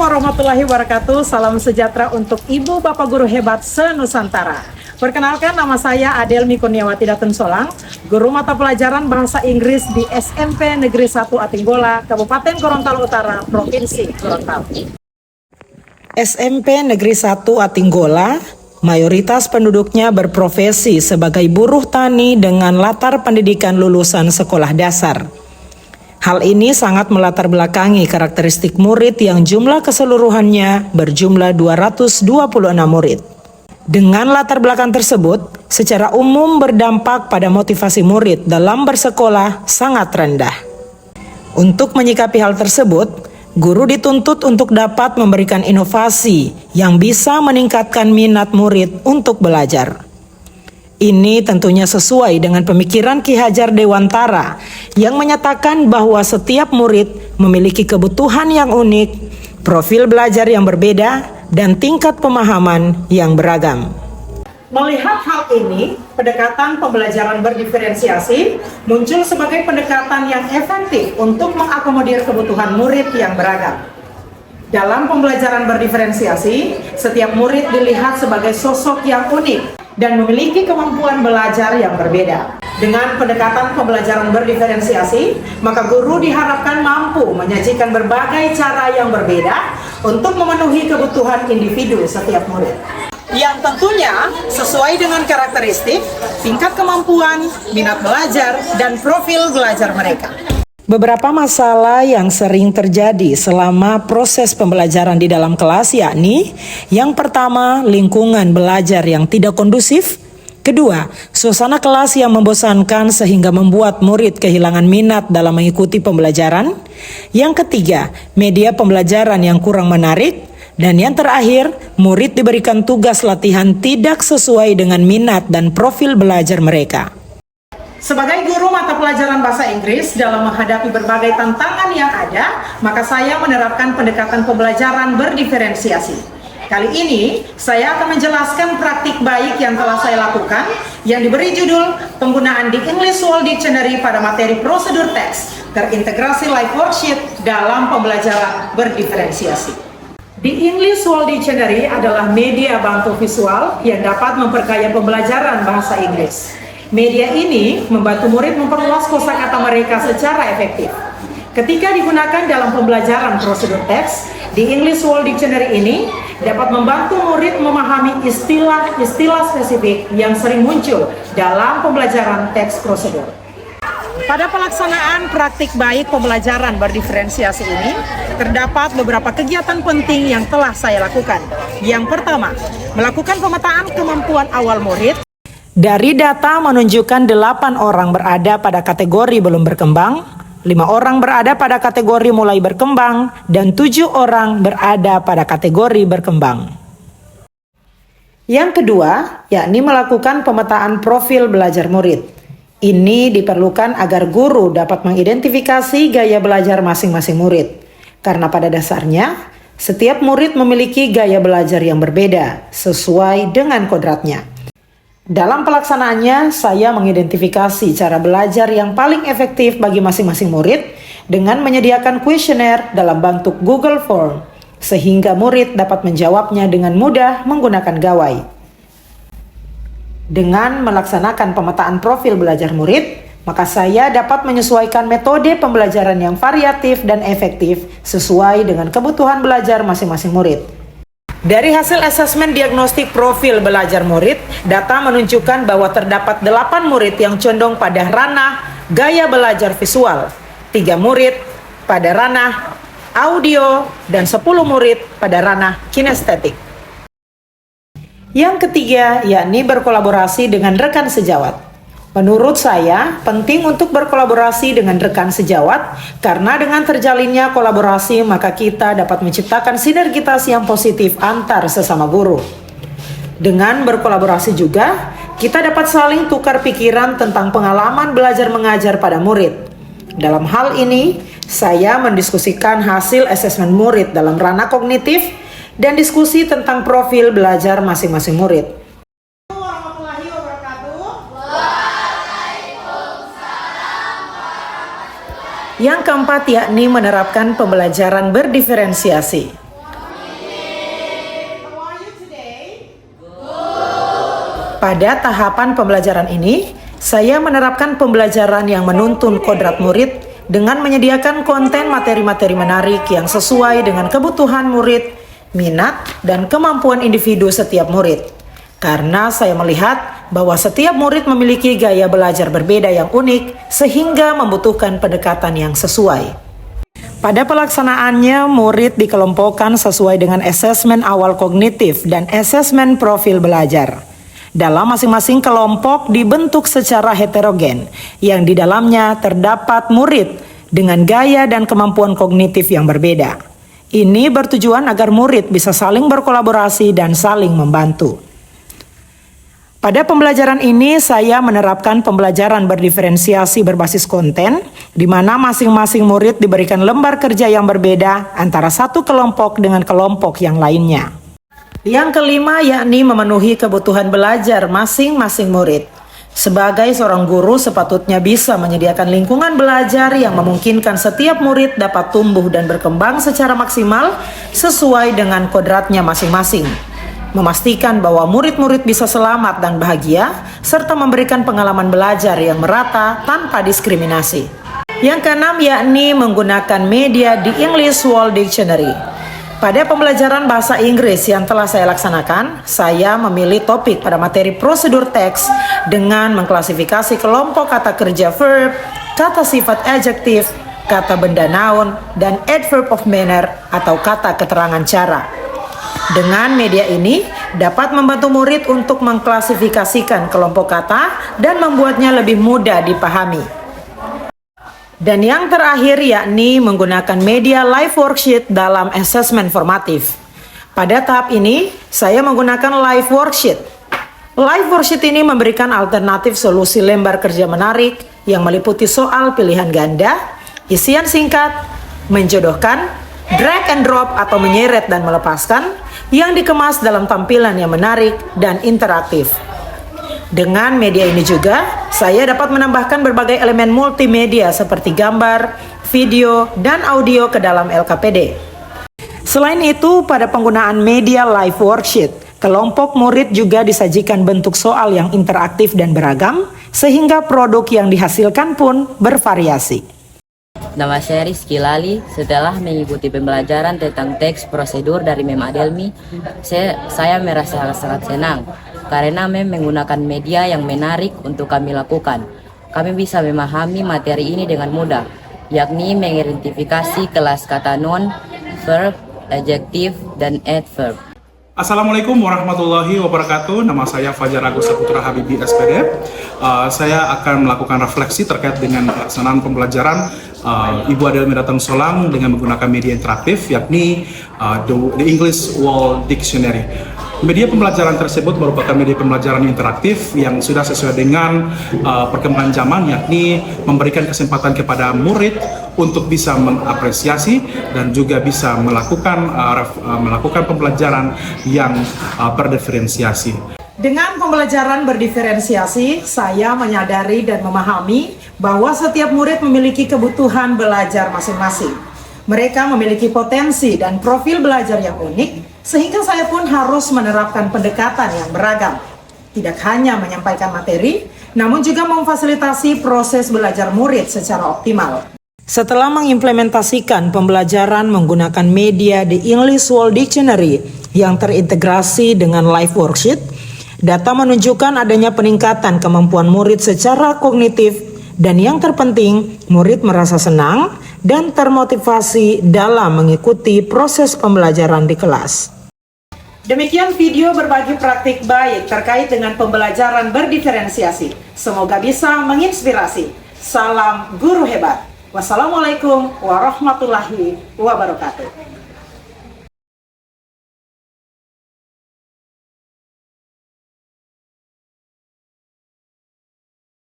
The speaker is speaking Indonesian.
warahmatullahi wabarakatuh. Salam sejahtera untuk Ibu Bapak Guru hebat se-Nusantara. Perkenalkan, nama saya Adelmi Kurniawati Datun Solang, guru mata pelajaran Bahasa Inggris di SMP Negeri 1 Atinggola, Kabupaten Gorontalo Utara, Provinsi Gorontalo. SMP Negeri 1 Atinggola, mayoritas penduduknya berprofesi sebagai buruh tani dengan latar pendidikan lulusan sekolah dasar. Hal ini sangat melatar belakangi karakteristik murid yang jumlah keseluruhannya berjumlah 226 murid. Dengan latar belakang tersebut, secara umum berdampak pada motivasi murid dalam bersekolah sangat rendah. Untuk menyikapi hal tersebut, guru dituntut untuk dapat memberikan inovasi yang bisa meningkatkan minat murid untuk belajar. Ini tentunya sesuai dengan pemikiran Ki Hajar Dewantara yang menyatakan bahwa setiap murid memiliki kebutuhan yang unik, profil belajar yang berbeda, dan tingkat pemahaman yang beragam. Melihat hal ini, pendekatan pembelajaran berdiferensiasi muncul sebagai pendekatan yang efektif untuk mengakomodir kebutuhan murid yang beragam. Dalam pembelajaran berdiferensiasi, setiap murid dilihat sebagai sosok yang unik dan memiliki kemampuan belajar yang berbeda. Dengan pendekatan pembelajaran berdiferensiasi, maka guru diharapkan mampu menyajikan berbagai cara yang berbeda untuk memenuhi kebutuhan individu setiap murid, yang tentunya sesuai dengan karakteristik, tingkat kemampuan, minat belajar, dan profil belajar mereka. Beberapa masalah yang sering terjadi selama proses pembelajaran di dalam kelas yakni: yang pertama, lingkungan belajar yang tidak kondusif; kedua, suasana kelas yang membosankan sehingga membuat murid kehilangan minat dalam mengikuti pembelajaran; yang ketiga, media pembelajaran yang kurang menarik; dan yang terakhir, murid diberikan tugas latihan tidak sesuai dengan minat dan profil belajar mereka. Sebagai guru mata pelajaran bahasa Inggris, dalam menghadapi berbagai tantangan yang ada, maka saya menerapkan pendekatan pembelajaran berdiferensiasi. Kali ini, saya akan menjelaskan praktik baik yang telah saya lakukan, yang diberi judul penggunaan di English World Dictionary pada materi prosedur teks, terintegrasi live worksheet dalam pembelajaran berdiferensiasi. The English World Dictionary adalah media bantu visual yang dapat memperkaya pembelajaran bahasa Inggris. Media ini membantu murid memperluas kosakata mereka secara efektif. Ketika digunakan dalam pembelajaran prosedur teks, di English World Dictionary ini dapat membantu murid memahami istilah-istilah spesifik yang sering muncul dalam pembelajaran teks prosedur. Pada pelaksanaan praktik baik pembelajaran berdiferensiasi ini, terdapat beberapa kegiatan penting yang telah saya lakukan. Yang pertama, melakukan pemetaan kemampuan awal murid. Dari data menunjukkan 8 orang berada pada kategori belum berkembang, 5 orang berada pada kategori mulai berkembang, dan 7 orang berada pada kategori berkembang. Yang kedua, yakni melakukan pemetaan profil belajar murid. Ini diperlukan agar guru dapat mengidentifikasi gaya belajar masing-masing murid. Karena pada dasarnya, setiap murid memiliki gaya belajar yang berbeda, sesuai dengan kodratnya. Dalam pelaksanaannya, saya mengidentifikasi cara belajar yang paling efektif bagi masing-masing murid dengan menyediakan kuesioner dalam bentuk Google Form, sehingga murid dapat menjawabnya dengan mudah menggunakan gawai. Dengan melaksanakan pemetaan profil belajar murid, maka saya dapat menyesuaikan metode pembelajaran yang variatif dan efektif sesuai dengan kebutuhan belajar masing-masing murid. Dari hasil asesmen diagnostik profil belajar murid, data menunjukkan bahwa terdapat 8 murid yang condong pada ranah gaya belajar visual, 3 murid pada ranah audio, dan 10 murid pada ranah kinestetik. Yang ketiga, yakni berkolaborasi dengan rekan sejawat. Menurut saya, penting untuk berkolaborasi dengan rekan sejawat karena dengan terjalinnya kolaborasi maka kita dapat menciptakan sinergitas yang positif antar sesama guru. Dengan berkolaborasi juga, kita dapat saling tukar pikiran tentang pengalaman belajar mengajar pada murid. Dalam hal ini, saya mendiskusikan hasil asesmen murid dalam ranah kognitif dan diskusi tentang profil belajar masing-masing murid. Yang keempat, yakni menerapkan pembelajaran berdiferensiasi. Pada tahapan pembelajaran ini, saya menerapkan pembelajaran yang menuntun kodrat murid dengan menyediakan konten materi-materi menarik yang sesuai dengan kebutuhan murid, minat, dan kemampuan individu setiap murid. Karena saya melihat bahwa setiap murid memiliki gaya belajar berbeda yang unik sehingga membutuhkan pendekatan yang sesuai. Pada pelaksanaannya, murid dikelompokkan sesuai dengan asesmen awal kognitif dan asesmen profil belajar. Dalam masing-masing kelompok dibentuk secara heterogen, yang di dalamnya terdapat murid dengan gaya dan kemampuan kognitif yang berbeda. Ini bertujuan agar murid bisa saling berkolaborasi dan saling membantu. Pada pembelajaran ini, saya menerapkan pembelajaran berdiferensiasi berbasis konten, di mana masing-masing murid diberikan lembar kerja yang berbeda antara satu kelompok dengan kelompok yang lainnya. Yang kelima, yakni memenuhi kebutuhan belajar masing-masing murid. Sebagai seorang guru, sepatutnya bisa menyediakan lingkungan belajar yang memungkinkan setiap murid dapat tumbuh dan berkembang secara maksimal sesuai dengan kodratnya masing-masing. Memastikan bahwa murid-murid bisa selamat dan bahagia, serta memberikan pengalaman belajar yang merata tanpa diskriminasi. Yang keenam, yakni menggunakan media di English World Dictionary. Pada pembelajaran bahasa Inggris yang telah saya laksanakan, saya memilih topik pada materi prosedur teks dengan mengklasifikasi kelompok kata kerja verb, kata sifat adjektif, kata benda noun, dan adverb of manner atau kata keterangan cara. Dengan media ini dapat membantu murid untuk mengklasifikasikan kelompok kata dan membuatnya lebih mudah dipahami. Dan yang terakhir, yakni menggunakan media live worksheet dalam asesmen formatif. Pada tahap ini, saya menggunakan live worksheet. Live worksheet ini memberikan alternatif solusi lembar kerja menarik yang meliputi soal pilihan ganda, isian singkat, menjodohkan, drag and drop atau menyeret dan melepaskan, yang dikemas dalam tampilan yang menarik dan interaktif. Dengan media ini juga, saya dapat menambahkan berbagai elemen multimedia seperti gambar, video, dan audio ke dalam LKPD. Selain itu, pada penggunaan media live worksheet, kelompok murid juga disajikan bentuk soal yang interaktif dan beragam, sehingga produk yang dihasilkan pun bervariasi. Nama saya Rizky Lali. Setelah mengikuti pembelajaran tentang teks prosedur dari Mem Adelmi, saya merasa sangat senang karena Mem menggunakan media yang menarik untuk kami lakukan. Kami bisa memahami materi ini dengan mudah, yakni mengidentifikasi kelas kata noun, verb, adjektif, dan adverb. Assalamualaikum warahmatullahi wabarakatuh. Nama saya Fajar Agus Saputra Habibi SPD. Saya akan melakukan refleksi terkait dengan pelaksanaan pembelajaran Ibu Adelmi Ratang Solang dengan menggunakan media interaktif, yakni the English World Dictionary. Media pembelajaran tersebut merupakan media pembelajaran interaktif yang sudah sesuai dengan perkembangan zaman, yakni memberikan kesempatan kepada murid untuk bisa mengapresiasi dan juga bisa melakukan pembelajaran yang berdiferensiasi. Dengan pembelajaran berdiferensiasi, saya menyadari dan memahami bahwa setiap murid memiliki kebutuhan belajar masing-masing. Mereka memiliki potensi dan profil belajar yang unik, sehingga saya pun harus menerapkan pendekatan yang beragam. Tidak hanya menyampaikan materi, namun juga memfasilitasi proses belajar murid secara optimal. Setelah mengimplementasikan pembelajaran menggunakan media di English World Dictionary yang terintegrasi dengan live worksheet, data menunjukkan adanya peningkatan kemampuan murid secara kognitif, dan yang terpenting, murid merasa senang dan termotivasi dalam mengikuti proses pembelajaran di kelas. Demikian video berbagi praktik baik terkait dengan pembelajaran berdiferensiasi. Semoga bisa menginspirasi. Salam guru hebat. Wassalamualaikum warahmatullahi wabarakatuh.